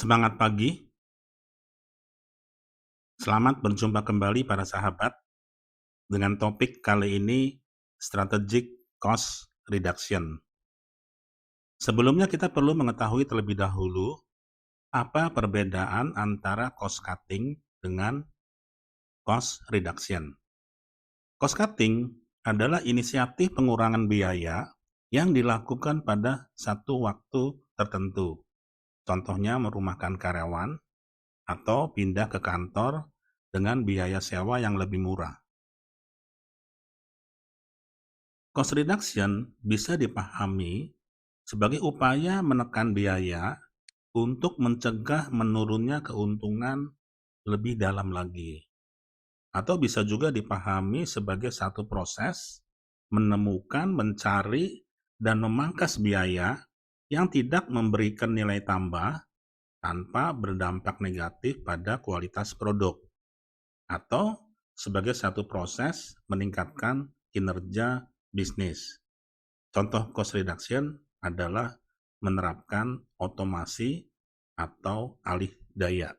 Semangat pagi, selamat berjumpa kembali para sahabat dengan topik kali ini Strategic Cost Reduction. Sebelumnya kita perlu mengetahui terlebih dahulu apa perbedaan antara cost cutting dengan cost reduction. Cost cutting adalah inisiatif pengurangan biaya yang dilakukan pada satu waktu tertentu. Contohnya merumahkan karyawan atau pindah ke kantor dengan biaya sewa yang lebih murah. Cost reduction bisa dipahami sebagai upaya menekan biaya untuk mencegah menurunnya keuntungan lebih dalam lagi. Atau bisa juga dipahami sebagai satu proses menemukan, mencari, dan memangkas biaya yang tidak memberikan nilai tambah tanpa berdampak negatif pada kualitas produk. Atau sebagai satu proses meningkatkan kinerja bisnis. Contoh cost reduction adalah menerapkan otomasi atau alih daya.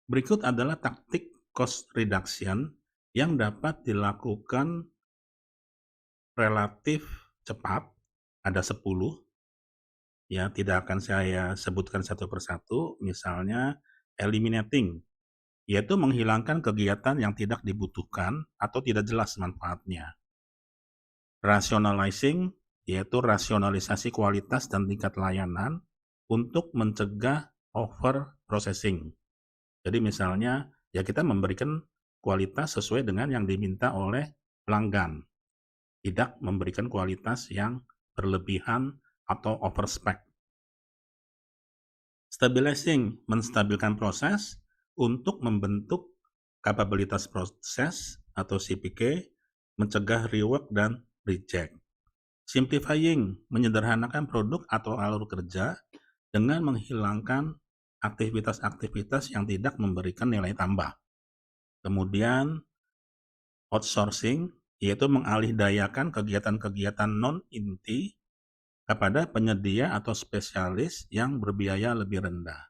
Berikut adalah taktik cost reduction yang dapat dilakukan relatif cepat. Ada 10, ya tidak akan saya sebutkan satu persatu. Misalnya eliminating, yaitu menghilangkan kegiatan yang tidak dibutuhkan atau tidak jelas manfaatnya. Rationalizing, yaitu rasionalisasi kualitas dan tingkat layanan untuk mencegah over processing. Jadi misalnya, ya kita memberikan kualitas sesuai dengan yang diminta oleh pelanggan, tidak memberikan kualitas yang berlebihan atau overspec. Stabilizing, menstabilkan proses untuk membentuk kapabilitas proses atau CPK, mencegah rework dan reject. Simplifying, menyederhanakan produk atau alur kerja dengan menghilangkan aktivitas-aktivitas yang tidak memberikan nilai tambah. Kemudian outsourcing, yaitu mengalihdayakan kegiatan-kegiatan non-inti kepada penyedia atau spesialis yang berbiaya lebih rendah.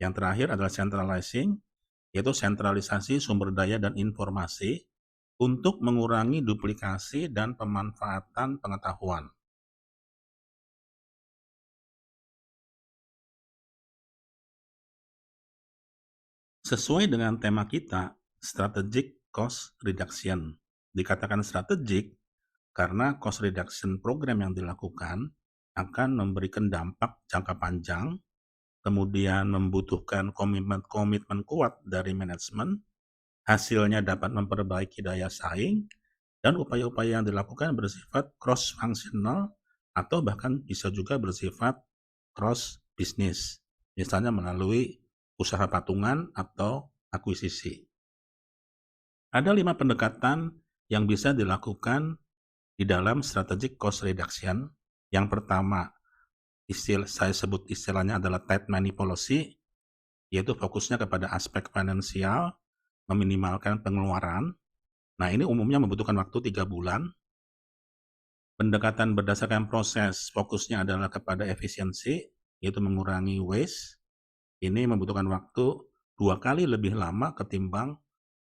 Yang terakhir adalah centralizing, yaitu sentralisasi sumber daya dan informasi untuk mengurangi duplikasi dan pemanfaatan pengetahuan. Sesuai dengan tema kita, Strategic Cost Reduction. Dikatakan strategik karena cost reduction program yang dilakukan akan memberikan dampak jangka panjang, kemudian membutuhkan komitmen kuat dari manajemen, hasilnya dapat memperbaiki daya saing, dan upaya-upaya yang dilakukan bersifat cross-functional atau bahkan bisa juga bersifat cross-business, misalnya melalui usaha patungan atau akuisisi. Ada 5 pendekatan yang bisa dilakukan di dalam strategic cost reduction. Yang pertama, saya sebut istilahnya adalah tight money policy, yaitu fokusnya kepada aspek finansial, meminimalkan pengeluaran. Nah, ini umumnya membutuhkan waktu 3 bulan. Pendekatan berdasarkan proses, fokusnya adalah kepada efisiensi, yaitu mengurangi waste. Ini membutuhkan waktu 2 kali lebih lama ketimbang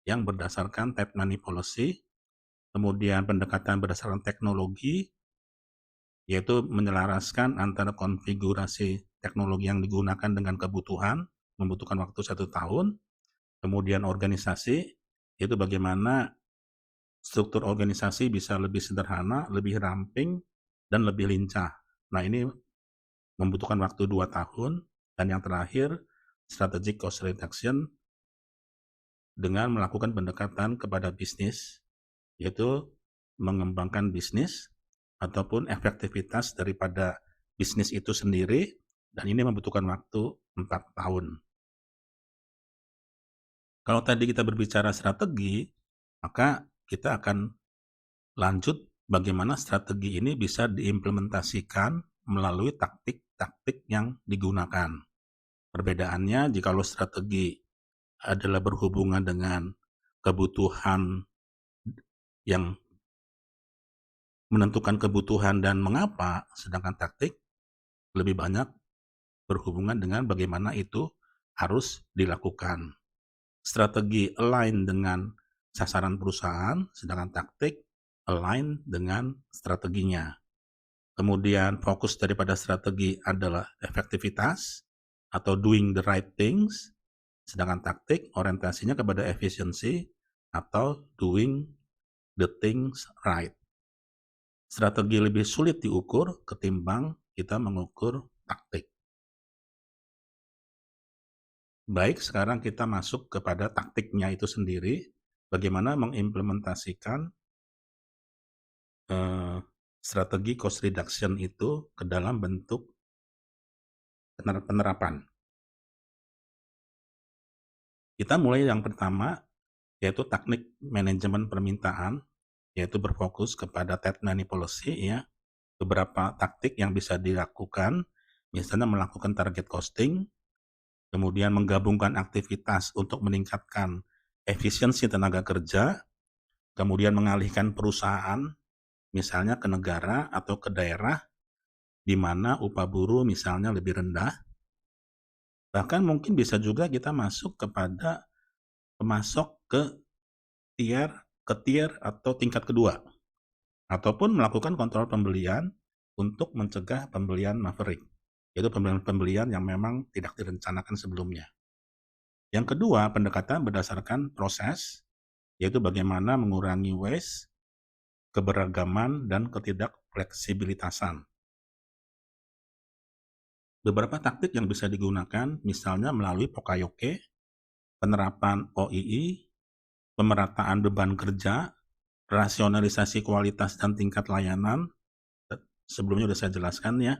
yang berdasarkan tight money policy. Kemudian pendekatan berdasarkan teknologi, yaitu menyelaraskan antara konfigurasi teknologi yang digunakan dengan kebutuhan, membutuhkan waktu 1 tahun. Kemudian organisasi, yaitu bagaimana struktur organisasi bisa lebih sederhana, lebih ramping, dan lebih lincah. Nah, ini membutuhkan waktu 2 tahun. Dan yang terakhir, strategic cost reduction dengan melakukan pendekatan kepada bisnis, yaitu mengembangkan bisnis ataupun efektivitas daripada bisnis itu sendiri, dan ini membutuhkan waktu 4 tahun. Kalau tadi kita berbicara strategi, maka kita akan lanjut bagaimana strategi ini bisa diimplementasikan melalui taktik-taktik yang digunakan. Perbedaannya, jika strategi adalah berhubungan dengan kebutuhan yang menentukan kebutuhan dan mengapa, sedangkan taktik lebih banyak berhubungan dengan bagaimana itu harus dilakukan. Strategi align dengan sasaran perusahaan, sedangkan taktik align dengan strateginya. Kemudian fokus daripada strategi adalah efektivitas atau doing the right things, sedangkan taktik orientasinya kepada efisiensi atau doing the things right. Strategi lebih sulit diukur ketimbang kita mengukur taktik. Baik, sekarang kita masuk kepada taktiknya itu sendiri, bagaimana mengimplementasikan strategi cost reduction itu ke dalam bentuk penerapan. Kita mulai yang pertama, yaitu teknik manajemen permintaan, yaitu berfokus kepada tight money policy, ya. Beberapa taktik yang bisa dilakukan, misalnya melakukan target costing, kemudian menggabungkan aktivitas untuk meningkatkan efisiensi tenaga kerja, kemudian mengalihkan perusahaan, misalnya ke negara atau ke daerah, di mana upah buruh misalnya lebih rendah. Bahkan mungkin bisa juga kita masuk kepada pemasok ke tier atau tingkat kedua, ataupun melakukan kontrol pembelian untuk mencegah pembelian maverick, yaitu pembelian yang memang tidak direncanakan sebelumnya. Yang kedua, pendekatan berdasarkan proses, yaitu bagaimana mengurangi waste, keberagaman, dan ketidakfleksibilitasan. Beberapa taktik yang bisa digunakan, misalnya melalui Pokayoke, penerapan OII, pemerataan beban kerja, rasionalisasi kualitas dan tingkat layanan. Sebelumnya sudah saya jelaskan, ya.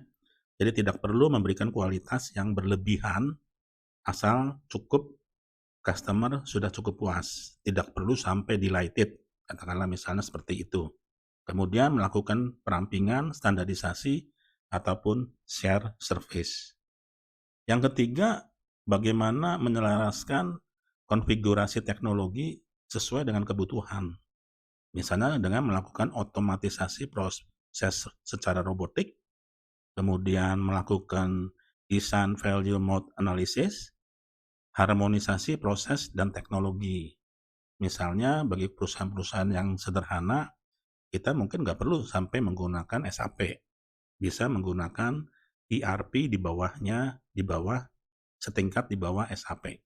Jadi tidak perlu memberikan kualitas yang berlebihan, asal cukup customer sudah cukup puas. Tidak perlu sampai delighted, katakanlah misalnya seperti itu. Kemudian melakukan perampingan, standarisasi, ataupun share service. Yang ketiga, bagaimana menyelaraskan konfigurasi teknologi sesuai dengan kebutuhan. Misalnya dengan melakukan otomatisasi proses secara robotik, kemudian melakukan design value mode analysis, harmonisasi proses dan teknologi. Misalnya bagi perusahaan-perusahaan yang sederhana, kita mungkin nggak perlu sampai menggunakan SAP. Bisa menggunakan ERP di bawahnya, setingkat di bawah SAP.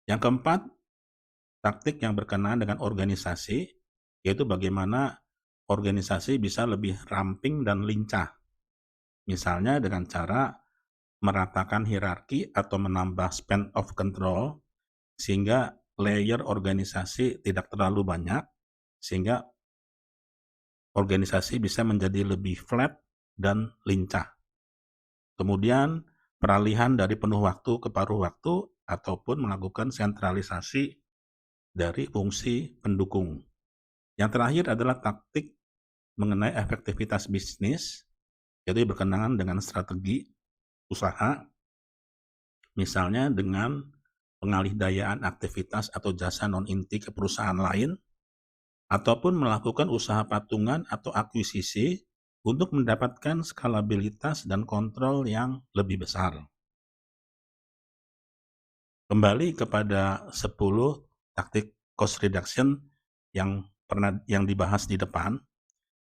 Yang keempat, taktik yang berkenaan dengan organisasi, yaitu bagaimana organisasi bisa lebih ramping dan lincah. Misalnya dengan cara meratakan hierarki atau menambah span of control, sehingga layer organisasi tidak terlalu banyak, sehingga organisasi bisa menjadi lebih flat dan lincah. Kemudian peralihan dari penuh waktu ke paruh waktu, ataupun melakukan sentralisasi dari fungsi pendukung. Yang terakhir adalah taktik mengenai efektivitas bisnis, yaitu berkenaan dengan strategi usaha, misalnya dengan pengalih-dayaan aktivitas atau jasa non-inti ke perusahaan lain, ataupun melakukan usaha patungan atau akuisisi untuk mendapatkan skalabilitas dan kontrol yang lebih besar. Kembali kepada 10 taktik cost reduction yang dibahas di depan.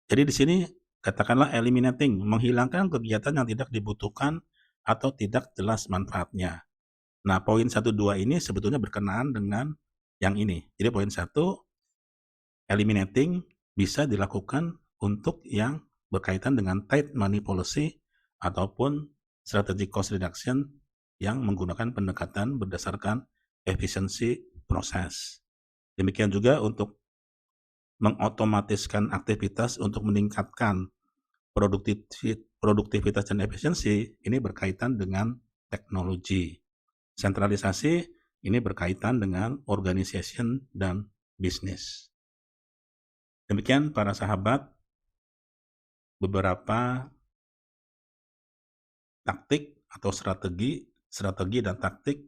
Jadi di sini katakanlah eliminating, menghilangkan kegiatan yang tidak dibutuhkan atau tidak jelas manfaatnya. Nah, poin 1, 2 ini sebetulnya berkenaan dengan yang ini. Jadi poin 1, eliminating bisa dilakukan untuk yang berkaitan dengan tight money policy ataupun strategic cost reduction yang menggunakan pendekatan berdasarkan efisiensi proses. Demikian juga untuk mengotomatiskan aktivitas untuk meningkatkan produktivitas dan efisiensi, ini berkaitan dengan teknologi. Sentralisasi ini berkaitan dengan organization dan bisnis. Demikian para sahabat, beberapa taktik atau strategi dan taktik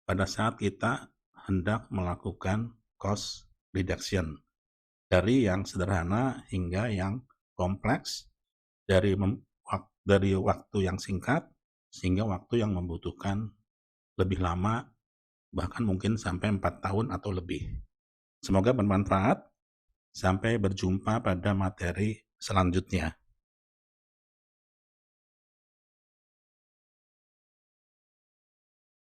pada saat kita hendak melakukan cost reduction. Dari yang sederhana hingga yang kompleks, dari waktu yang singkat sehingga waktu yang membutuhkan lebih lama, bahkan mungkin sampai 4 tahun atau lebih. Semoga bermanfaat. Sampai berjumpa pada materi selanjutnya.